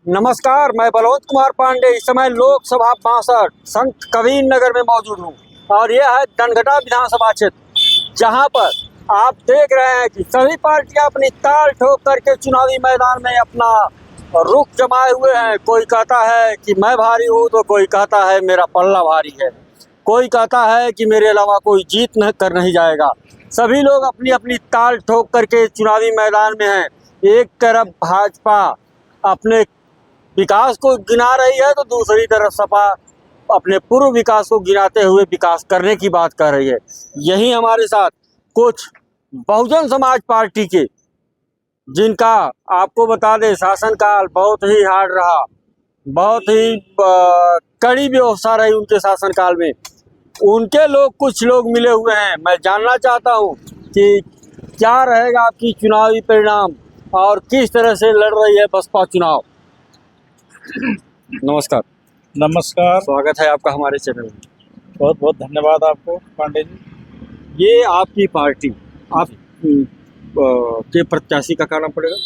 नमस्कार, मैं बलवंत कुमार पांडे इस समय लोकसभा 62 संत कबीर नगर में मौजूद हूँ और यह है दनघटा विधानसभा क्षेत्र, जहाँ पर आप देख रहे हैं कि सभी पार्टियां अपनी ताल ठोक करके चुनावी मैदान में अपना रुख जमाए हुए हैं। कोई कहता है कि मैं भारी हूँ तो कोई कहता है मेरा पल्ला भारी है, कोई कहता है कि मेरे अलावा कोई जीत नहीं जाएगा। सभी लोग अपनी अपनी ताल ठोक करके चुनावी मैदान में हैं। एक तरफ भाजपा अपने विकास को गिना रही है तो दूसरी तरफ सपा अपने पूर्व विकास को गिनाते हुए विकास करने की बात कर रही है। यही हमारे साथ कुछ बहुजन समाज पार्टी के, जिनका आपको बता दें शासनकाल बहुत ही हार्ड रहा, बहुत ही कड़ी व्यवस्था रही उनके शासनकाल में, उनके लोग कुछ लोग मिले हुए हैं। मैं जानना चाहता हूं कि क्या रहेगा आपकी चुनावी परिणाम और किस तरह से लड़ रही है बसपा चुनाव। नमस्कार। नमस्कार, स्वागत है आपका हमारे चैनल में। बहुत बहुत धन्यवाद आपको पांडे जी। ये आपकी पार्टी, आप के प्रत्याशी का क्या नाम पड़ेगा?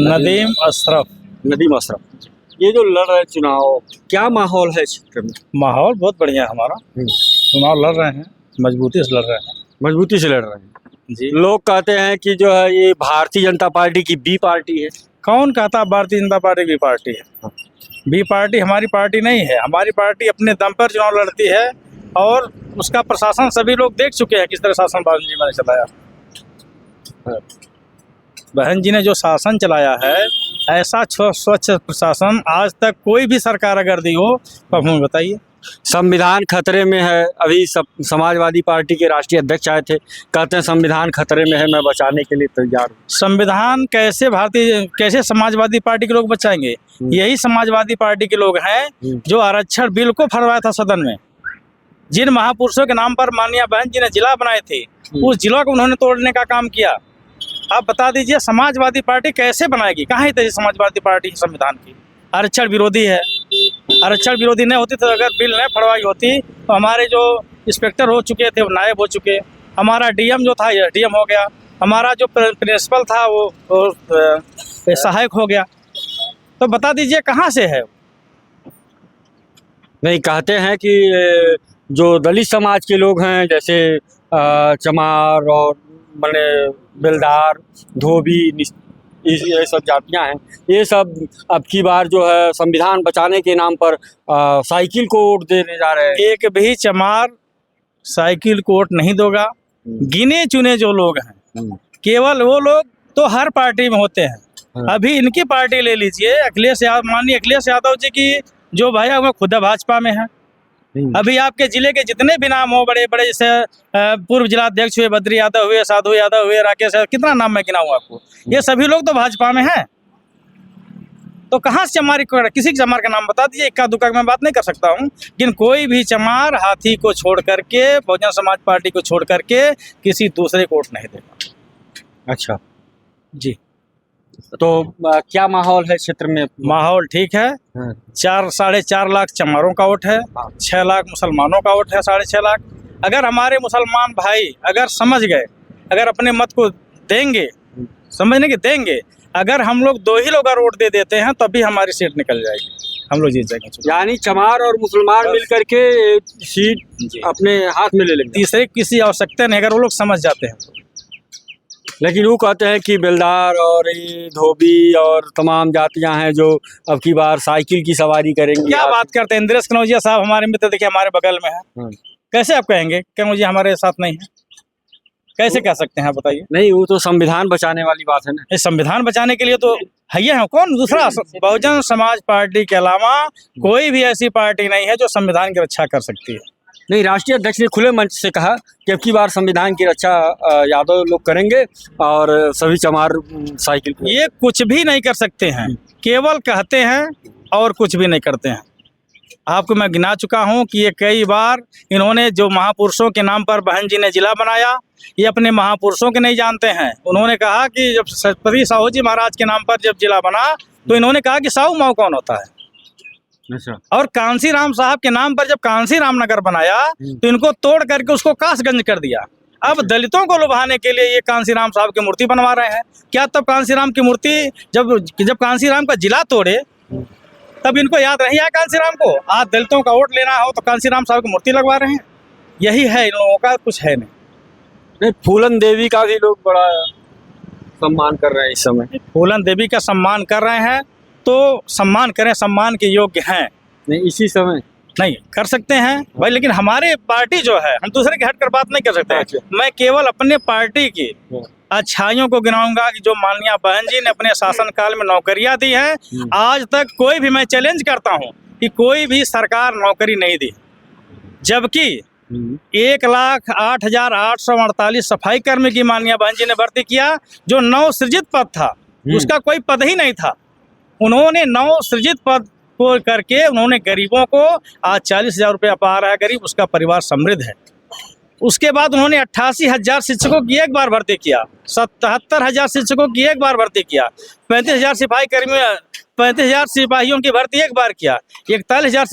नदीम अशरफ। नदीम अशरफ। ये जो लड़ रहे चुनाव, क्या माहौल है क्षेत्र में? माहौल बहुत बढ़िया है हमारा। चुनाव लड़ रहे हैं, मजबूती से लड़ रहे हैं। मजबूती से लड़ रहे हैं जी। लोग कहते हैं कि जो है ये भारतीय जनता पार्टी की बी पार्टी है। कौन कहता Bharatiya Janata party B party है? बी पार्टी हमारी पार्टी नहीं है। हमारी पार्टी अपने दम पर चुनाव लड़ती है और उसका प्रशासन सभी लोग देख चुके हैं किस तरह शासन बहन जी ने चलाया। बहन जी ने जो शासन चलाया है, ऐसा स्वच्छ प्रशासन आज तक कोई भी सरकार अगर दी हो तो हमें बताइए। संविधान खतरे में है। अभी समाजवादी पार्टी के राष्ट्रीय अध्यक्ष आए थे, कहते हैं संविधान खतरे में है, मैं बचाने के लिए तैयार हूँ। संविधान कैसे समाजवादी पार्टी के लोग बचाएंगे? यही समाजवादी पार्टी के लोग हैं जो आरक्षण बिल को फरवाया था सदन में। जिन महापुरुषों के नाम पर माननीय बहन जी ने जिला बनाए थे, उस जिला को उन्होंने तोड़ने का काम किया। आप बता दीजिए समाजवादी पार्टी कैसे बनाएगी? कहाँ है समाजवादी पार्टी संविधान की? आरक्षण विरोधी है। आरक्षण विरोधी नहीं होती तो अगर बिल नहीं फड़वाई होती तो हमारे जो इंस्पेक्टर हो चुके थे वो नायब हो चुके, हमारा डीएम जो था एसडीएम हो गया, हमारा जो प्रिंसिपल था वो सहायक हो गया। तो बता दीजिए कहाँ से है? नहीं, कहते हैं कि जो दलित समाज के लोग हैं, जैसे चमार और मने बेलदार, धोबी, ये सब जातियां हैं, ये सब अब की बार जो है संविधान बचाने के नाम पर साइकिल को वोट देने जा रहे हैं। एक भी चमार साइकिल को वोट नहीं दोगा। गिने चुने जो लोग हैं, केवल वो लोग तो हर पार्टी में होते हैं। अभी इनकी पार्टी ले लीजिए, माननीय अखिलेश यादव जी की जो भाई है वो खुद भाजपा में है। अभी आपके जिले के जितने भी नाम हो बड़े बड़े, जैसे पूर्व जिला अध्यक्ष हुए बद्री यादव हुए, साधु यादव हुए, राकेश यादव, कितना नाम मैं गिनाऊं आपको, ये सभी लोग तो भाजपा में हैं। तो कहाँ से चमार, किसी चमार का नाम बता दीजिए। इक्का दुक्का मैं बात नहीं कर सकता हूँ, लेकिन कोई भी चमार हाथी को छोड़ करके, बहुजन समाज पार्टी को छोड़ करके किसी दूसरे को वोट नहीं देगा। अच्छा जी। तो क्या माहौल है क्षेत्र में? माहौल ठीक है। 4-4.5 लाख चमारों का वोट है, 6 लाख मुसलमानों का वोट है, 6.5 लाख। अगर हमारे मुसलमान भाई अगर समझ गए, अगर अपने मत को देंगे, समझने के देंगे, अगर हम लोग 2 ही लोग अगर वोट दे देते हैं तभी हमारी सीट निकल जाएगी, हम लोग जीत जाएंगे। यानी चमार और मुसलमान मिलकर के सीट अपने हाथ में ले लेंगे। तीसरे किसी आवश्यकता नहीं, अगर वो लोग समझ जाते हैं। लेकिन वो कहते हैं कि बेलदार और ये धोबी और तमाम जातियां हैं जो अब की बार साइकिल की सवारी करेंगी। क्या बात करते हैं? इंद्रेश कनौजिया साहब हमारे मित्र, देखिए हमारे बगल में है। कैसे आप कहेंगे कनौजिया हमारे साथ नहीं है? कैसे कह सकते हैं, बताइए। नहीं, वो तो संविधान बचाने वाली बात है ना। इस संविधान बचाने के लिए तो है कौन दूसरा? बहुजन समाज पार्टी के अलावा कोई भी ऐसी पार्टी नहीं है जो संविधान की रक्षा कर सकती है। नहीं, राष्ट्रीय अध्यक्ष ने खुले मंच से कहा कि अब की बार संविधान की रक्षा यादव लोग करेंगे और सभी चमार साइकिल। ये कुछ भी नहीं कर सकते हैं, केवल कहते हैं और कुछ भी नहीं करते हैं। आपको मैं गिना चुका हूं कि ये कई बार इन्होंने जो महापुरुषों के नाम पर बहन जी ने जिला बनाया, ये अपने महापुरुषों के नहीं जानते हैं। उन्होंने कहा कि जब छत्रपति साहू जी महाराज के नाम पर जब जिला बना तो इन्होंने कहा कि साहू माऊ कौन होता है। अच्छा। और कांसी राम साहब के नाम पर जब कांसी राम नगर बनाया तो इनको तोड़ करके उसको कासगंज कर दिया। अब दलितों को लुभाने के लिए ये कांसी राम साहब की मूर्ति बनवा रहे हैं। क्या तब कांसी राम की मूर्ति जब कांसी राम का जिला तोड़े तब इनको याद नहीं आया कांसीराम को। आज दलितों का वोट लेना हो तो कांसीराम साहब की मूर्ति लगवा रहे हैं। यही है इन लोगों का, कुछ है नहीं। नहीं, फूलन देवी का भी लोग बड़ा सम्मान कर रहे हैं इस समय। फूलन देवी का सम्मान कर रहे हैं तो सम्मान करें, सम्मान के योग्य हैं। नहीं, इसी समय नहीं कर सकते हैं भाई, लेकिन हमारे पार्टी जो है, हम दूसरे की हटकर बात नहीं कर सकते अच्छा। हैं। मैं केवल अपने पार्टी की अच्छाइयों को गिनाऊंगा कि जो माननीय बहन जी ने अपने शासनकाल में नौकरियां दी हैं, आज तक कोई भी, मैं चैलेंज करता हूं कि कोई भी सरकार नौकरी नहीं दी। जबकि 1,08,848 सफाई कर्मी की माननीय बहन जी ने भर्ती किया, जो नव सृजित पद था, उसका कोई पद ही नहीं था। उन्होंने नव सृजित पद को करके उन्होंने गरीबों को, आज 40,000 रुपया पा रहा है गरीब, उसका परिवार समृद्ध है। उसके बाद उन्होंने 88,000 शिक्षकों की एक बार भर्ती किया, 77,000 शिक्षकों की एक बार भर्ती किया, 35,000 सिपाहियों की भर्ती एक बार किया, 41,000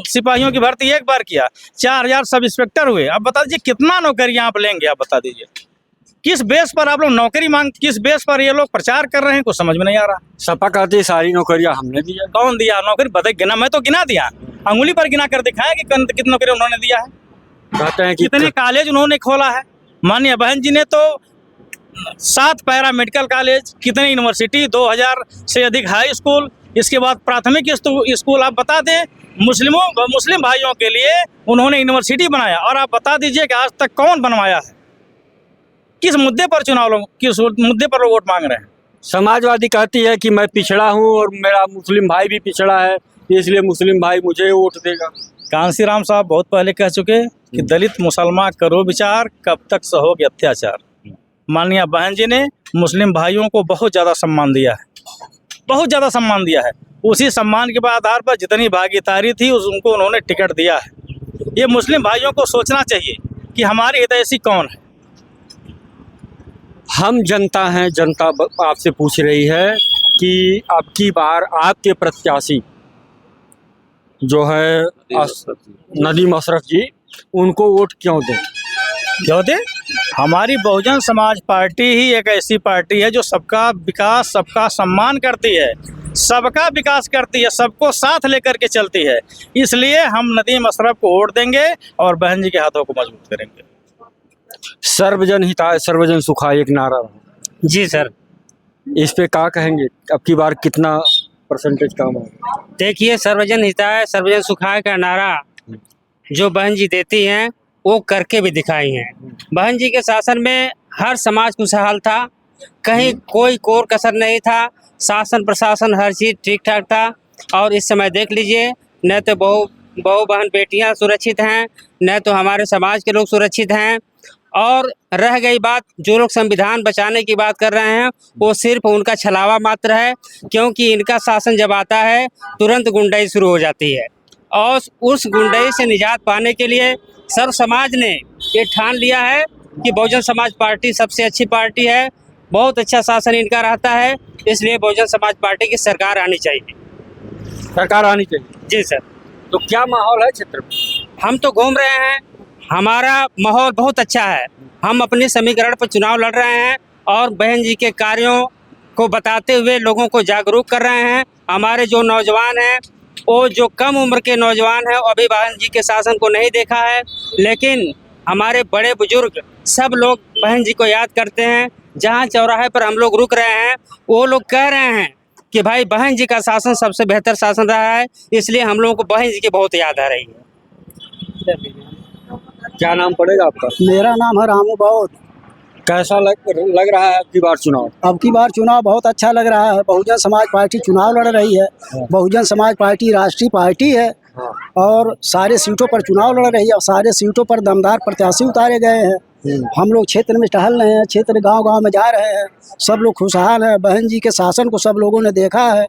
सिपाहियों की भर्ती एक बार किया, 4,000 सब इंस्पेक्टर हुए। अब बता दीजिए कितना नौकरियां आप लेंगे? आप बता दीजिए किस बेस पर आप लोग नौकरी मांग, किस बेस पर ये लोग प्रचार कर रहे हैं, कुछ समझ में नहीं आ रहा। सपा कहती है सारी नौकरियां हमने दिया। कौन दिया नौकरी? बता, गिना, मैं तो गिना दिया, अंगुली पर गिना कर दिखाया कि कितनी नौकरी उन्होंने दिया है। कहते हैं कि कितने कॉलेज उन्होंने खोला है। माननीय बहन जी ने तो 7 पैरा मेडिकल कॉलेज, कितने यूनिवर्सिटी, 2000 से अधिक हाई स्कूल, इसके बाद प्राथमिक स्कूल। आप बता दें, मुस्लिम भाइयों के लिए उन्होंने यूनिवर्सिटी बनाया। और आप बता दीजिए कि आज तक कौन बनवाया है? किस मुद्दे पर किस मुद्दे पर लोग वोट मांग रहे हैं? समाजवादी कहती है कि मैं पिछड़ा हूँ और मेरा मुस्लिम भाई भी पिछड़ा है, इसलिए मुस्लिम भाई मुझे वोट देगा। कांसीराम साहब बहुत पहले कह चुके कि दलित मुसलमान करो विचार, कब तक सहोगे अत्याचार। माननीय बहन जी ने मुस्लिम भाइयों को बहुत ज़्यादा सम्मान दिया है, बहुत ज़्यादा सम्मान दिया है। उसी सम्मान के आधार पर जितनी भागीदारी थी उनको उन्होंने टिकट दिया है। ये मुस्लिम भाइयों को सोचना चाहिए कि हमारी हितैषी कौन है। हम जनता हैं, जनता आपसे पूछ रही है कि अब की बार आपके प्रत्याशी जो है नदीम अशरफ जी, उनको वोट क्यों दें? क्यों दे? हमारी बहुजन समाज पार्टी ही एक ऐसी पार्टी है जो सबका विकास, सबका सम्मान करती है, सबका विकास करती है, सबको साथ लेकर के चलती है। इसलिए हम नदीम अशरफ को वोट देंगे और बहन जी के हाथों को मजबूत करेंगे। सर्वजन हिताय सर्वजन सुखाय एक नारा रहा। जी सर, इस पे क्या कहेंगे? अब की बार कितना परसेंटेज काम है? देखिए, सर्वजन हिताय सर्वजन सुखाय का नारा जो बहन जी देती हैं वो करके भी दिखाई हैं। बहन जी के शासन में हर समाज खुशहाल था, कहीं कोई कोर कसर नहीं था, शासन प्रशासन हर चीज़ ठीक ठाक था। और इस समय देख लीजिए, न तो बहू बहन बेटियां सुरक्षित हैं, न तो हमारे समाज के लोग सुरक्षित हैं। और रह गई बात, जो लोग संविधान बचाने की बात कर रहे हैं, वो सिर्फ उनका छलावा मात्र है, क्योंकि इनका शासन जब आता है तुरंत गुंडाई शुरू हो जाती है। और उस गुंडाई से निजात पाने के लिए सर्व समाज ने ये ठान लिया है कि बहुजन समाज पार्टी सबसे अच्छी पार्टी है, बहुत अच्छा शासन इनका रहता है, इसलिए बहुजन समाज पार्टी की सरकार आनी चाहिए। सरकार आनी चाहिए। जी सर। तो क्या माहौल है क्षेत्र में? हम तो घूम रहे हैं, हमारा माहौल बहुत अच्छा है। हम अपने समीकरण पर चुनाव लड़ रहे हैं और बहन जी के कार्यों को बताते हुए लोगों को जागरूक कर रहे हैं। हमारे जो नौजवान हैं, वो जो कम उम्र के नौजवान हैं, अभी बहन जी के शासन को नहीं देखा है, लेकिन हमारे बड़े बुजुर्ग सब लोग बहन जी को याद करते हैं। जहाँ चौराहे पर हम लोग रुक रहे हैं, वो लोग कह रहे हैं कि भाई बहन जी का शासन सबसे बेहतर शासन रहा है, इसलिए हम लोगों को बहन जी की बहुत याद आ रही है। क्या नाम पड़ेगा आपका? मेरा नाम है रामू बौद्ध। कैसा लग रहा है अब की बार चुनाव? अब की बार चुनाव बहुत अच्छा लग रहा है। बहुजन समाज पार्टी चुनाव लड़ रही है। बहुजन समाज पार्टी राष्ट्रीय पार्टी है और सारे सीटों पर चुनाव लड़ रही है और सारे सीटों पर दमदार प्रत्याशी उतारे गए हैं। हम लोग क्षेत्र में टहल रहे हैं, क्षेत्र गांव-गांव में जा रहे हैं, सब लोग खुशहाल हैं। बहन जी के शासन को सब लोगों ने देखा है।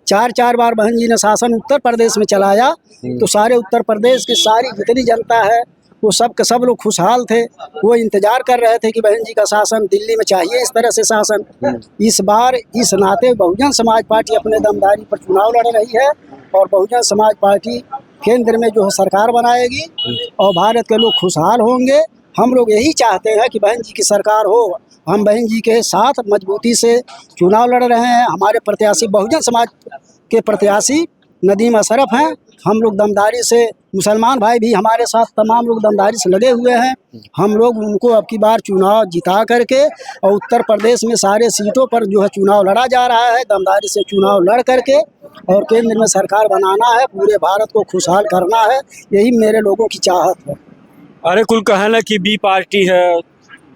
4 बार बहन जी ने शासन उत्तर प्रदेश में चलाया, तो सारे उत्तर प्रदेश की सारी जितनी जनता है वो सब लोग खुशहाल थे। वो इंतजार कर रहे थे कि बहन जी का शासन दिल्ली में चाहिए, इस तरह से शासन। इस बार इस नाते बहुजन समाज पार्टी अपने दमदारी पर चुनाव लड़ रही है और बहुजन समाज पार्टी केंद्र में जो है सरकार बनाएगी और भारत के लोग खुशहाल होंगे। हम लोग यही चाहते हैं कि बहन जी की सरकार हो। हम बहन जी के साथ मजबूती से चुनाव लड़ रहे हैं। हमारे प्रत्याशी बहुजन समाज के प्रत्याशी नदीम अशरफ हैं। हम लोग दमदारी से, मुसलमान भाई भी हमारे साथ तमाम लोग दमदारी से लगे हुए हैं। हम लोग उनको अब की बार चुनाव जिता करके और उत्तर प्रदेश में सारे सीटों पर जो है चुनाव लड़ा जा रहा है, दमदारी से चुनाव लड़ करके और केंद्र में सरकार बनाना है, पूरे भारत को खुशहाल करना है, यही मेरे लोगों की चाहत है। अरे कुल कहना कि बी पार्टी है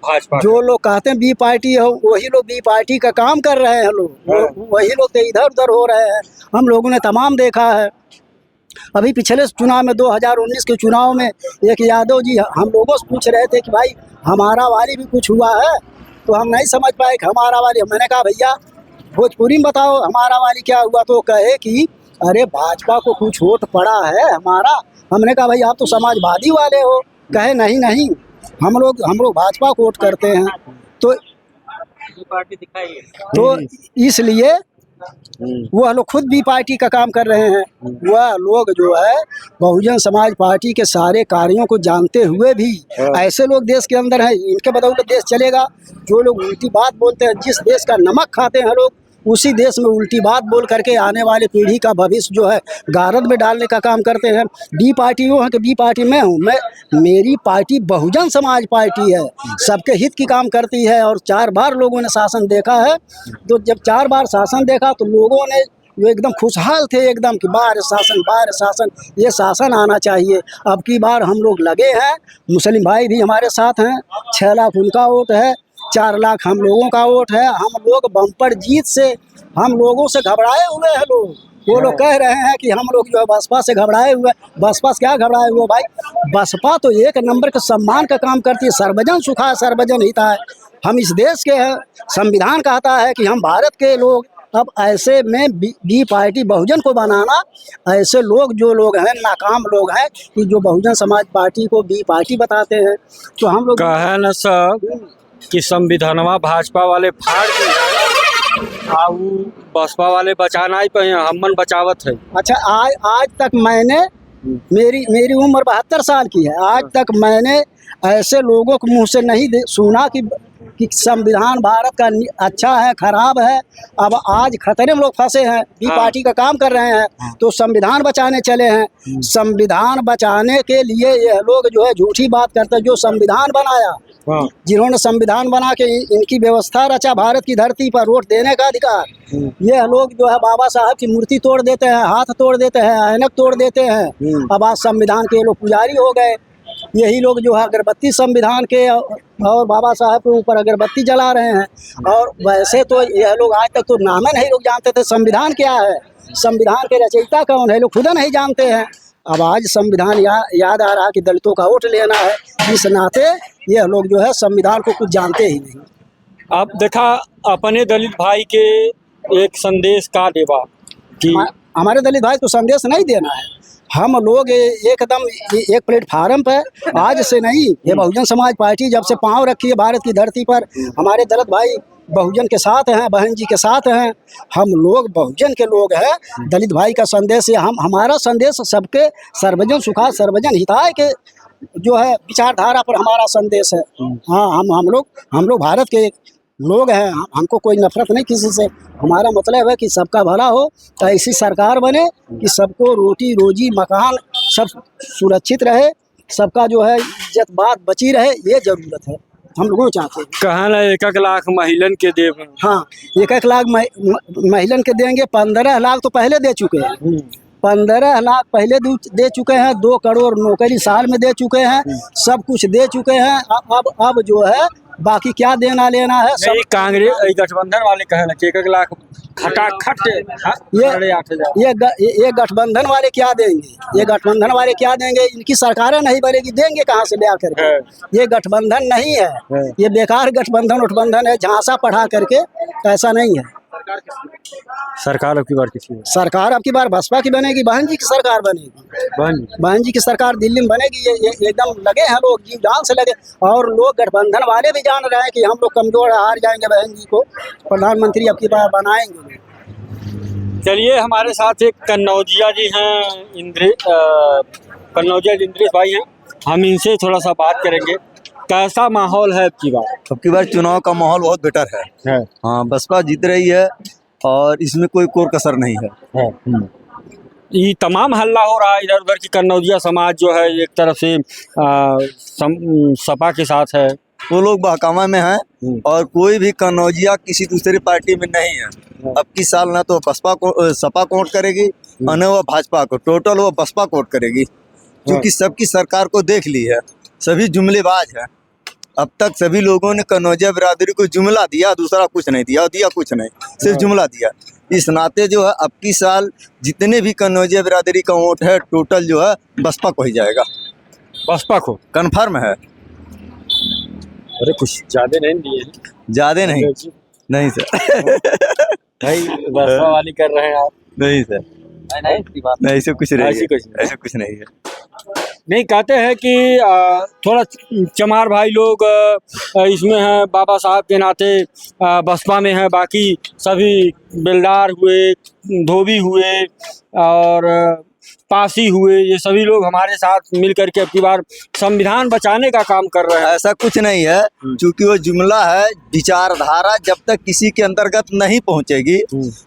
भाजपा। जो लोग कहते हैं बी पार्टी है, वही लोग बी पार्टी का काम कर रहे हैं लोग, वही लोग तो इधर उधर हो रहे हैं। हम लोगों ने तमाम देखा है। अभी पिछले चुनाव में 2019 के चुनाव में एक यादव जी हम लोगों से पूछ रहे थे कि भाई हमारा वाली भी कुछ हुआ है, तो हम नहीं समझ पाए कि हमारा वाली। मैंने कहा भैया भोजपुरी में बताओ हमारा वाली क्या हुआ, तो कहे कि अरे भाजपा को कुछ वोट पड़ा है हमारा। हमने कहा भाई आप तो समाजवादी वाले हो। कहे नहीं हम लोग भाजपा को वोट करते हैं। तो पार्टी दिखाई तो इसलिए वह लोग खुद भी पार्टी का काम कर रहे हैं। वह लोग जो है बहुजन समाज पार्टी के सारे कार्यों को जानते हुए भी ऐसे लोग देश के अंदर हैं, इनके बदौलत देश चलेगा। जो लोग उल्टी बात बोलते हैं, जिस देश का नमक खाते हैं लोग, उसी देश में उल्टी बात बोल करके आने वाली पीढ़ी का भविष्य जो है गारद में डालने का काम करते हैं। बी पार्टी वो है कि बी पार्टी मैं हूँ। मेरी पार्टी बहुजन समाज पार्टी है, सबके हित की काम करती है। और 4 बार लोगों ने शासन देखा है, तो जब 4 बार शासन देखा तो लोगों ने जो एकदम खुशहाल थे एकदम कि बार शासन, ये शासन आना चाहिए। अब की बार हम लोग लगे हैं, मुस्लिम भाई भी हमारे साथ हैं। 6 लाख उनका वोट है, 4 लाख हम लोगों का वोट है। हम लोग बम्पर जीत से, हम लोगों से घबराए हुए हैं लोग। वो लोग कह रहे हैं कि हम लोग जो है बसपा से घबराए हुए। बसपा से क्या घबराए हुए भाई? बसपा तो एक नंबर के सम्मान का काम करती है। सर्वजन सुखाय सर्वजन हिताय। हम इस देश के हैं, संविधान कहता है कि हम भारत के लोग। अब ऐसे में बी पार्टी बहुजन को बनाना, ऐसे लोग जो लोग हैं नाकाम लोग हैं कि जो बहुजन समाज पार्टी को बी पार्टी बताते हैं, तो हम लोग कहे न सब कि संविधानवा भाजपा वाले फाड़ के आ बसपा वाले बचाना ही पे हमन बचावत है। अच्छा, आज तक मैंने मेरी उम्र 72 साल की है। आज तक मैंने ऐसे लोगों के मुंह से नहीं सुना कि संविधान भारत का अच्छा है खराब है। अब आज खतरे में लोग फंसे हैं, बी पार्टी का काम कर रहे हैं, तो संविधान बचाने चले हैं। संविधान बचाने के लिए ये लोग जो है झूठी बात करते हैं। जो संविधान बनाया, जिन्होंने संविधान बना के इनकी व्यवस्था रचा भारत की धरती पर वोट देने का अधिकार, ये लोग जो है बाबा साहब की मूर्ति तोड़ देते हैं, हाथ तोड़ देते हैं, ऐनक तोड़ देते हैं। अब आज संविधान के लोग पुजारी हो गए। यही लोग जो है अगरबत्ती संविधान के और बाबा साहब के ऊपर अगरबत्ती जला रहे हैं। और वैसे तो यह लोग आज तक तो नाम नहीं लोग जानते थे संविधान क्या है, संविधान के रचयिता कौन है, लोग खुद नहीं जानते हैं। अब आज संविधान याद आ रहा कि दलितों का वोट लेना है, इस नाते यह लोग जो है संविधान को कुछ जानते ही नहीं। अब देखा अपने दलित भाई के एक संदेश का देवा कि हमारे दलित भाई को संदेश नहीं देना है। हम लोग एकदम एक प्लेटफार्म पर आज से नहीं, ये बहुजन समाज पार्टी जब से पांव रखी है भारत की धरती पर, हमारे दलित भाई बहुजन के साथ हैं, बहन जी के साथ हैं। हम लोग बहुजन के लोग हैं। दलित भाई का संदेश है, हमारा संदेश सबके सर्वजन सुखाय सर्वजन हिताय के जो है विचारधारा पर हमारा संदेश है। हाँ, हम लोग भारत के लोग हैं। हमको कोई नफरत नहीं किसी से। हमारा मतलब है कि सबका भला हो, ऐसी सरकार बने कि सबको रोटी रोजी मकान सब सुरक्षित रहे, सबका जो है इज्जत बात बची रहे, ये जरूरत है। हम लोगों चाहते हैं। कहा ना 1 लाख महिलन के देव। हाँ, 1 लाख महिलन के देंगे। 15 लाख तो पहले दे चुके हैं। 15 लाख पहले दे चुके हैं। 2 करोड़ नौकरी साल में दे चुके हैं। सब कुछ दे चुके हैं। अब जो है बाकी क्या देना लेना है सब। कांग्रेस गठबंधन वाले कहे ना 1 लाख खटाखट ये गठबंधन वाले क्या देंगे? ये गठबंधन वाले क्या देंगे? इनकी सरकारें नहीं बनेगी, देंगे कहाँ से ले आकर के? ये गठबंधन नहीं है, ये बेकार गठबंधन है, झांसा पढ़ा करके। ऐसा नहीं है। सरकार अब की बार किसी सरकार अब की बार बसपा की बनेगी, बहन जी की सरकार बनेगी। बहन जी की सरकार दिल्ली में बनेगी। ये एकदम लगे हैं लोग, जीव जान से लगे। और लोग गठबंधन वाले भी जान रहे हैं कि हम लोग कमजोर हार जाएंगे, बहन जी को प्रधानमंत्री अब की बार बनाएंगे। चलिए, हमारे साथ एक कन्नौजिया जी हैं, कन्नौजिया इंद्रेश भाई हैं। हम इनसे थोड़ा सा बात करेंगे। कैसा माहौल है अब की बार चुनाव का माहौल बहुत बेटर है। हाँ, बसपा जीत रही है और इसमें कोई कसर नहीं है। ये तमाम हल्ला हो रहा है इधर उधर की कन्नौजिया समाज जो है एक तरफ से सपा के साथ है। वो लोग बहकावा में हैं और कोई भी कन्नौजिया किसी दूसरी पार्टी में नहीं है। अब की साल ना तो बसपा को सपा को वोट करेगी और न वो भाजपा को, टोटल वो बसपा को वोट करेगी, क्योंकि सबकी सरकार को देख ली है। सभी जुमलेबाज है। अब तक सभी लोगों ने कन्नौजिया बिरादरी को जुमला दिया, दूसरा कुछ नहीं दिया कुछ नहीं, सिर्फ जुमला दिया। इस नाते जो है अब की साल जितने भी कन्नौजिया बिरादरी का वोट है टोटल जो है बसपा को ही जाएगा, बसपा को कन्फर्म है। अरे कुछ ज्यादा नहीं दिए, ज्यादा नहीं सर। भाई बसपा वाली कर रहे हैं आप? नहीं सर, नहीं ऐसे कुछ नहीं, ऐसे कुछ नहीं है। नहीं, कहते हैं कि थोड़ा चमार भाई लोग इसमें हैं, बाबा साहब के नाते बसपा में हैं, बाकी सभी बेलदार हुए, धोबी हुए और पासी हुए, ये सभी लोग हमारे साथ मिल करके अब की बार संविधान बचाने का काम कर रहे हैं। ऐसा कुछ नहीं है, क्योंकि वो जुमला है। विचारधारा जब तक किसी के अंतर्गत नहीं पहुंचेगी,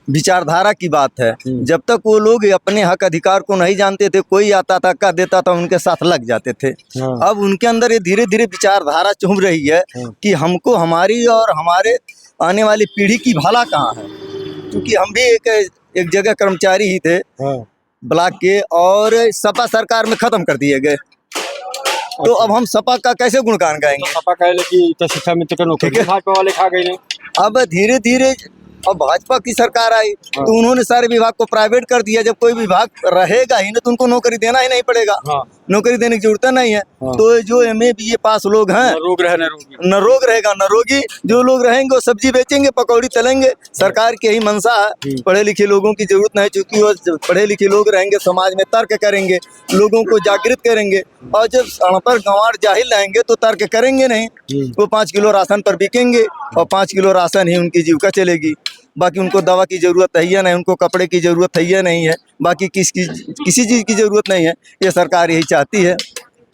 विचारधारा की बात है। जब तक वो लोग अपने हक अधिकार को नहीं जानते थे, कोई आता था कह देता था, उनके साथ लग जाते थे। अब उनके अंदर ये धीरे धीरे विचारधारा चुभ रही है कि हमको हमारी और हमारे आने वाली पीढ़ी की भला कहाँ है। क्योंकि हम भी एक जगह कर्मचारी ही थे ब्लॉक के, और सपा सरकार में खत्म कर दिए गए। तो अब हम सपा का कैसे गुणगान गाएंगे? सपा कह ले कि तो शिक्षा मित्र का नौकरी भाजपा वाले खा गए। अब धीरे धीरे अब भाजपा की सरकार आई तो उन्होंने सारे विभाग को प्राइवेट कर दिया। जब कोई विभाग रहेगा ही ना तो उनको नौकरी देना ही नहीं पड़ेगा। नौकरी देने की जरूरत नहीं है। तो जो MA BA पास लोग हैं, न रोग रहेगा न रोगी। जो लोग रहेंगे वो सब्जी बेचेंगे, पकौड़ी तलेंगे। सरकार की यही मंशा है। पढ़े लिखे लोगों की जरूरत नहीं, क्योंकि वो पढ़े लिखे लोग रहेंगे समाज में तर्क करेंगे, लोगों को जागृत करेंगे। और जब अनपढ़ गंवार जाहिल रहेंगे तो तर्क करेंगे नहीं। वो 5 किलो राशन पर बिकेंगे और 5 किलो राशन ही उनकी जीविका चलेगी। बाकी उनको दवा की जरूरत है या नहीं, उनको कपड़े की जरूरत है या नहीं है, बाकी किसी चीज की जरूरत नहीं है। ये सरकार यही चाहती है।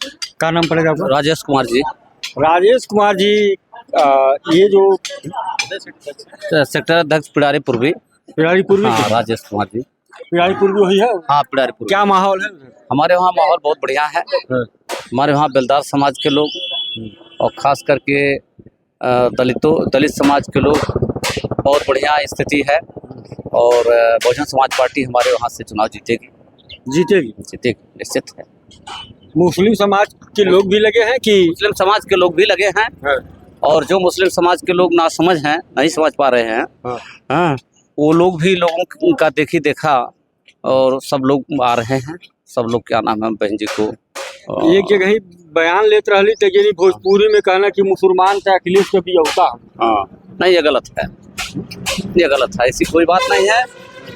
क्या नाम पड़ेगा आपका? राजेश कुमार जी। राजेश कुमार जी, ये जो सेक्टर अध्यक्ष पिड़ारी पूर्वी। हाँ, राजेश कुमार जी पिड़ारी पूर्वी वही है। हाँ, पिड़ारी पूर्वी। क्या माहौल है हमारे वहाँ? माहौल बहुत बढ़िया है। हमारे वहाँ बेलदार समाज के लोग और खास करके दलित समाज के लोग, बहुत बढ़िया स्थिति है। और बहुजन समाज पार्टी हमारे वहाँ से चुनाव जीतेगी निश्चित है। मुस्लिम समाज के लोग भी लगे हैं कि? मुस्लिम समाज के लोग भी लगे हैं। और जो मुस्लिम समाज के लोग नासमझ हैं, नहीं समझ पा रहे हैं, हाँ, वो लोग भी लोगों का देखा और सब लोग आ रहे हैं। सब लोग क्या नाम है बहन जी को एक जगह ही बयान लेते रही तेजरी भोजपुरी में कहना कि मुसलमान का अखिलेश का भी होता। हाँ, नहीं, ये गलत है, ये गलत है। ऐसी कोई बात नहीं है।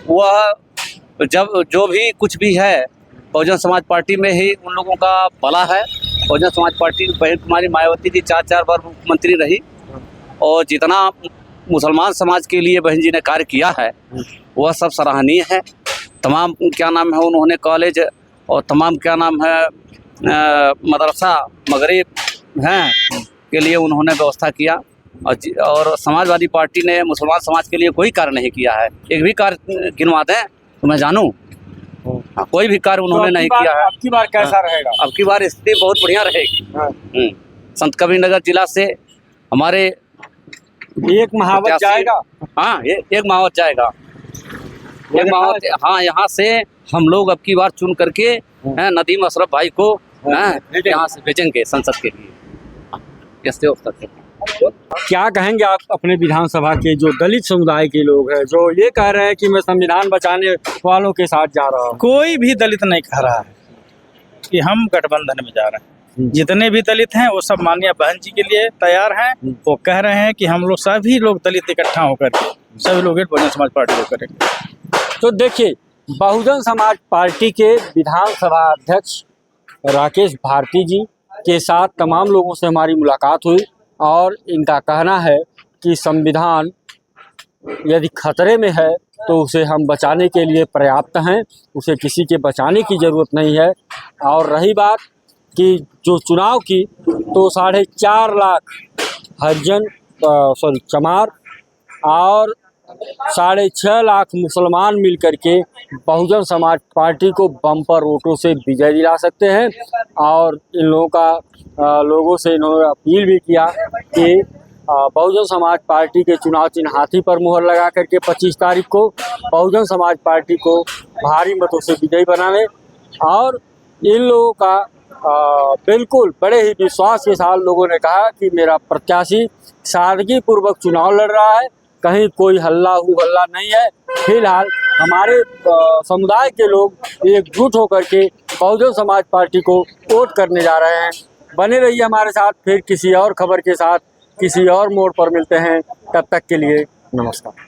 वह जब जो भी कुछ भी है बहुजन समाज पार्टी में ही उन लोगों का भला है। बहुजन समाज पार्टी बहन कुमारी मायावती जी 4 बार मुख्यमंत्री रही और जितना मुसलमान समाज के लिए बहन जी ने कार्य किया है वह सब सराहनीय है। तमाम क्या नाम है उन्होंने कॉलेज और तमाम क्या नाम है मदरसा मगरिब हैं के लिए उन्होंने व्यवस्था किया। और समाजवादी पार्टी ने मुसलमान समाज के लिए कोई कार्य नहीं किया है। एक भी कार्य गिनवा दें तो मैं जानूं। हाँ, कोई भी कार्य उन्होंने नहीं किया है। अब की बार कैसा रहेगा? अब की बार स्थिति बहुत बढ़िया रहेगी। संत कबीरनगर जिला से हमारे एक महावत जाएगा। हाँ, एक महावत जाएगा। एक महावत, हाँ, यहाँ से हम लोग अब की बार चुन करके नदीम अशरफ भाई को यहाँ से भेजेंगे संसद के लिए। क्या कहेंगे आप अपने विधानसभा के जो दलित समुदाय के लोग हैं जो ये कह रहे हैं कि मैं संविधान बचाने वालों के साथ जा रहा हूँ? कोई भी दलित नहीं कह रहा है कि हम गठबंधन में जा रहे हैं। जितने भी दलित हैं वो सब माननीय बहन जी के लिए तैयार हैं। वो कह रहे हैं कि हम लोग सभी लोग दलित इकट्ठा होकर सभी लोग बहुजन समाज पार्टी को करेंगे। तो देखिए, बहुजन समाज पार्टी के विधानसभा अध्यक्ष राकेश भारती जी के साथ तमाम लोगों से हमारी मुलाकात हुई और इनका कहना है कि संविधान यदि खतरे में है तो उसे हम बचाने के लिए पर्याप्त हैं, उसे किसी के बचाने की ज़रूरत नहीं है। और रही बात कि जो चुनाव की, तो 4.5 लाख हरिजन चमार और 6.5 लाख मुसलमान मिलकर के बहुजन समाज पार्टी को बम्पर वोटों से विजय दिला सकते हैं। और इन लोगों से इन्होंने अपील भी किया कि बहुजन समाज पार्टी के चुनाव चिन्ह हाथी पर मुहर लगा करके 25 तारीख को बहुजन समाज पार्टी को भारी मतों से विजयी बनावे। और इन लोगों का बिल्कुल बड़े ही विश्वास के साथ लोगों ने कहा कि मेरा प्रत्याशी सादगी पूर्वक चुनाव लड़ रहा है, कहीं कोई हल्ला नहीं है। फिलहाल हमारे समुदाय के लोग एकजुट होकर के बहुजन समाज पार्टी को वोट करने जा रहे हैं। बने रहिए हमारे साथ, फिर किसी और खबर के साथ किसी और मोड़ पर मिलते हैं। तब तक के लिए नमस्कार।